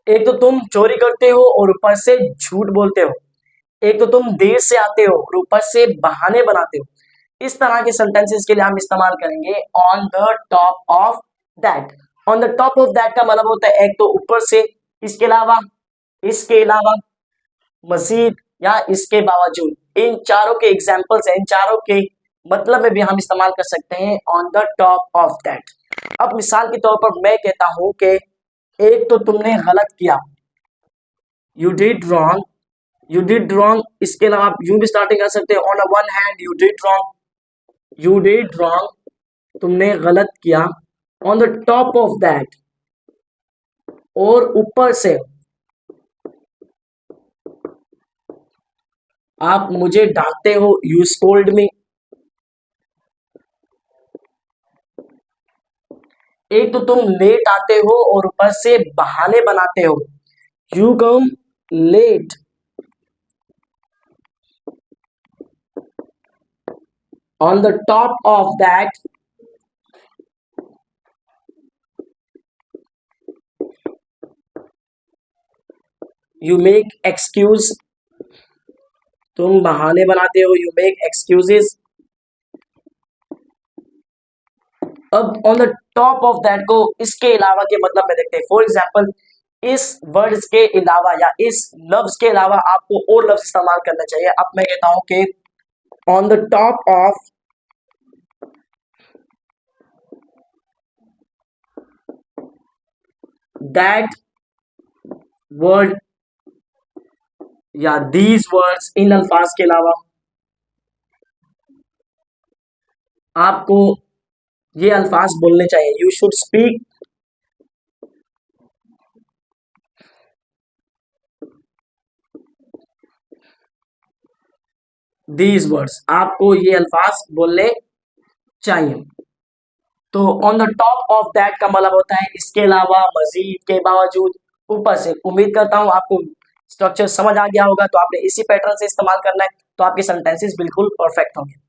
एक तो तुम चोरी करते हो और ऊपर से झूठ बोलते हो। एक तो तुम देर से आते हो और ऊपर से बहाने बनाते हो। इस तरह के सेंटेंसेस के लिए हम इस्तेमाल करेंगे on the top of that. On the top of that का मतलब होता है एक तो ऊपर से, इसके अलावा, मजीद या इसके बावजूद। इन चारों के एग्जाम्पल्स हैं, इन चारों के मतलब में भी हम इस्तेमाल कर सकते हैं on the top of that. अब मिसाल के तौर पर मैं कहता हूं कि एक तो तुमने गलत किया, you did wrong, you did wrong. इसके अलावा आप यूं भी स्टार्टिंग कर सकते हैं, on the one hand you did wrong, you did wrong, तुमने गलत किया। On the top of that, और ऊपर से आप मुझे डांटते हो, यू स्कोल्ड मी। एक तो तुम लेट आते हो और ऊपर से बहाने बनाते हो, you come late. On the top of that, you make excuse, तुम बहाने बनाते हो, यू मेक एक्सक्यूजेस। अब on the top of that को इसके अलावा के मतलब में देखते हैं। फॉर एग्जाम्पल, इस वर्ड्स के अलावा या इस लफ्ज के अलावा आपको और लफ्ज इस्तेमाल करना चाहिए। अब मैं कहता हूं कि on the top of that word या दीज वर्ड्स, इन अल्फाज के अलावा आपको ये अल्फाज बोलने चाहिए। You should speak these words, आपको ये अल्फाज बोलने चाहिए। तो on the top of that का मतलब होता है इसके अलावा, मजीद, के बावजूद, ऊपर से। उम्मीद करता हूं आपको स्ट्रक्चर समझ आ गया होगा। तो आपने इसी पैटर्न से इस्तेमाल करना है, तो आपके सेंटेंसेस बिल्कुल परफेक्ट होंगे।